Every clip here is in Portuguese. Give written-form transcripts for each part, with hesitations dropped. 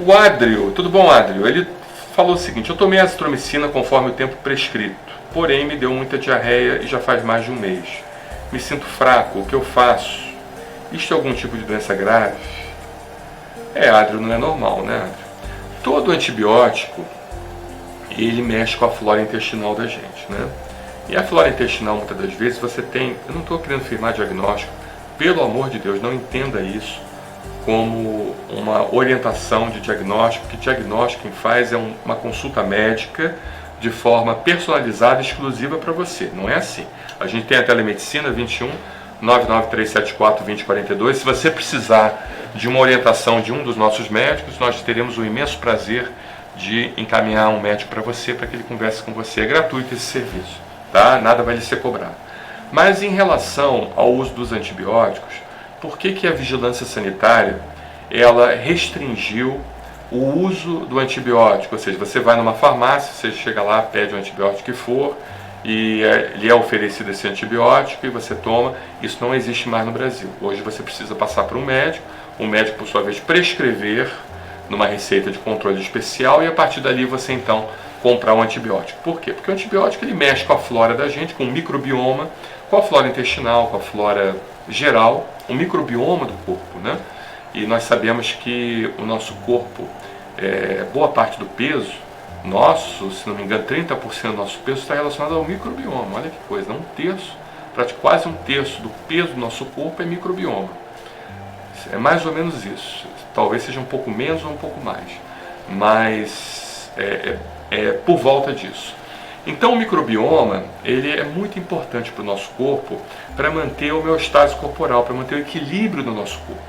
O Adrio, tudo bom, Adrio? Ele falou o seguinte: eu tomei azitromicina conforme o tempo prescrito, porém me deu muita diarreia e já faz mais de um mês. Me sinto fraco, o que eu faço? Isto é algum tipo de doença grave? Adrio, não é normal, né, Adrio? Todo antibiótico, ele mexe com a flora intestinal da gente, né? E a flora intestinal, muitas das vezes, você tem... Eu não estou querendo firmar diagnóstico, pelo amor de Deus, não entenda isso como uma orientação de diagnóstico, que diagnóstico quem faz é uma consulta médica de forma personalizada, exclusiva para você. Não é assim. A gente tem a telemedicina 21 99374 2042. Se você precisar de uma orientação de um dos nossos médicos, nós teremos o imenso prazer de encaminhar um médico para você, para que ele converse com você. É gratuito esse serviço, tá? Nada vai lhe ser cobrado. Mas em relação ao uso dos antibióticos, por que a vigilância sanitária ela restringiu o uso do antibiótico? Ou seja, você vai numa farmácia, você chega lá, pede o antibiótico que for, e lhe é oferecido esse antibiótico e você toma. Isso não existe mais no Brasil. Hoje você precisa passar por um médico, o médico, por sua vez, prescrever numa receita de controle especial, e a partir dali você então comprar um antibiótico. Por quê? Porque o antibiótico ele mexe com a flora da gente, com o microbioma, com a flora intestinal, com a flora geral, o microbioma do corpo, né? E nós sabemos que o nosso corpo, boa parte do peso nosso, se não me engano, 30% do nosso peso está relacionado ao microbioma. Olha que coisa, quase um terço do peso do nosso corpo é microbioma. É mais ou menos isso. Talvez seja um pouco menos ou um pouco mais, mas é por volta disso. Então o microbioma ele é muito importante para o nosso corpo, para manter a homeostase corporal, para manter o equilíbrio do nosso corpo.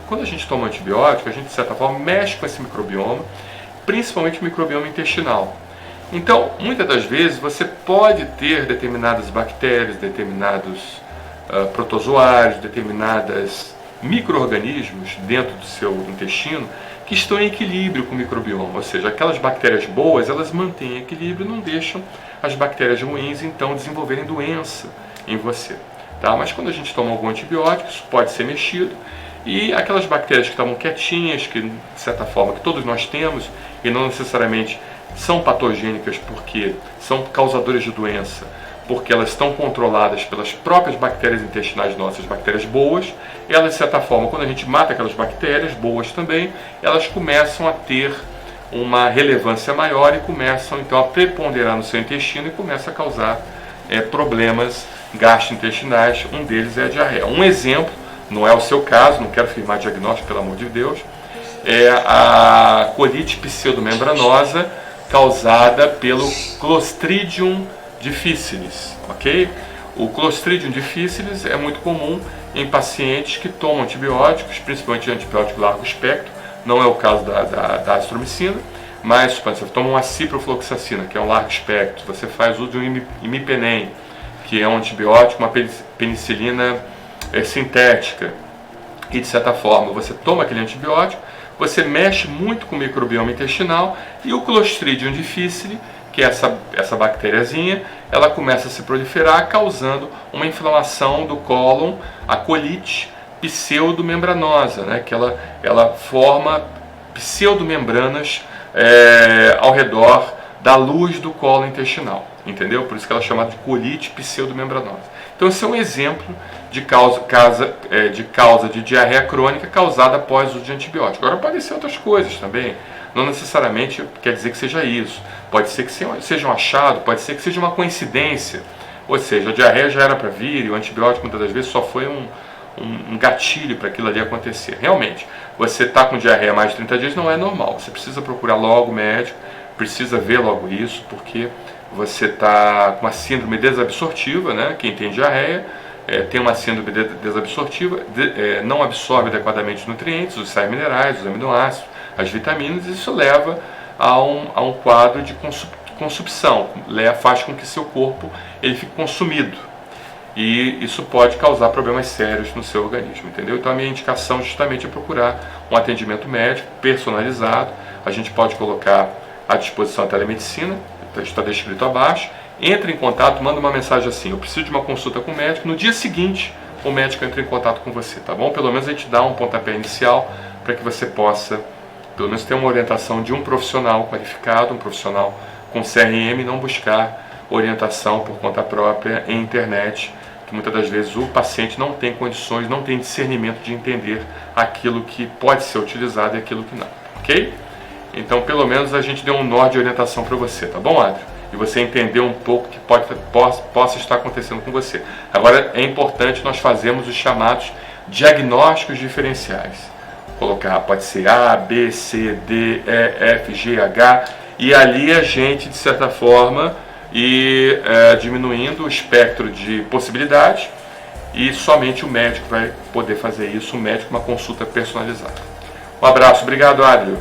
Quando a gente toma antibiótico, a gente de certa forma mexe com esse microbioma, principalmente o microbioma intestinal. Então, muitas das vezes você pode ter determinadas bactérias, determinados protozoários, determinadas micro-organismos dentro do seu intestino que estão em equilíbrio com o microbioma, ou seja, aquelas bactérias boas, elas mantêm equilíbrio e não deixam as bactérias ruins então desenvolverem doença em você, tá? Mas quando a gente toma algum antibiótico, isso pode ser mexido, e aquelas bactérias que estavam quietinhas, que de certa forma que todos nós temos e não necessariamente são patogênicas porque são causadoras de doença, porque elas estão controladas pelas próprias bactérias intestinais nossas, bactérias boas, elas, de certa forma, quando a gente mata aquelas bactérias boas também, elas começam a ter uma relevância maior e começam, então, a preponderar no seu intestino e começam a causar problemas gastrointestinais. Um deles é a diarreia. Um exemplo, não é o seu caso, não quero firmar diagnóstico, pelo amor de Deus, é a colite pseudomembranosa causada pelo Clostridium difficile, ok? O Clostridium difficile é muito comum em pacientes que tomam antibióticos, principalmente antibiótico largo espectro. Não é o caso da azitromicina, mas você toma uma ciprofloxacina, que é um largo espectro, você faz uso de um imipenem, que é um antibiótico, uma penicilina sintética, e de certa forma você toma aquele antibiótico, você mexe muito com o microbioma intestinal, e o Clostridium difficile, que é essa bactériazinha, ela começa a se proliferar, causando uma inflamação do cólon, a colite pseudomembranosa, né? Que ela forma pseudomembranas ao redor da luz do colo intestinal, entendeu? Por isso que ela é chamada de colite pseudomembranosa. Então esse é um exemplo de causa de diarreia crônica causada após o uso de antibiótico. Agora podem ser outras coisas também, não necessariamente quer dizer que seja isso. Pode ser que seja um achado, pode ser que seja uma coincidência, ou seja, a diarreia já era para vir e o antibiótico muitas das vezes só foi um gatilho para aquilo ali acontecer. Realmente, você está com diarreia há mais de 30 dias, não é normal. Você precisa procurar logo o médico, precisa ver logo isso, porque você está com uma síndrome desabsortiva, né? Quem tem diarreia tem uma síndrome desabsortiva, não absorve adequadamente os nutrientes, os sais minerais, os aminoácidos, as vitaminas, e isso leva a um quadro de consumpção, faz com que seu corpo ele fique consumido. E isso pode causar problemas sérios no seu organismo, entendeu? Então a minha indicação justamente é procurar um atendimento médico personalizado. A gente pode colocar à disposição a telemedicina, está descrito abaixo. Entre em contato, manda uma mensagem assim: eu preciso de uma consulta com o médico. No dia seguinte, o médico entra em contato com você, tá bom? Pelo menos a gente dá um pontapé inicial para que você possa pelo menos ter uma orientação de um profissional qualificado, um profissional com CRM, não buscar orientação por conta própria em internet, que muitas das vezes o paciente não tem condições, não tem discernimento de entender aquilo que pode ser utilizado e aquilo que não, ok? Então, pelo menos a gente deu um norte de orientação para você, tá bom, Adrio? E você entendeu um pouco que possa estar acontecendo com você. Agora, é importante nós fazermos os chamados diagnósticos diferenciais. Colocar, pode ser A, B, C, D, E, F, G, H, e ali a gente, de certa forma, ir diminuindo o espectro de possibilidades, e somente o médico vai poder fazer isso, o médico, uma consulta personalizada. Um abraço, obrigado, Adrio.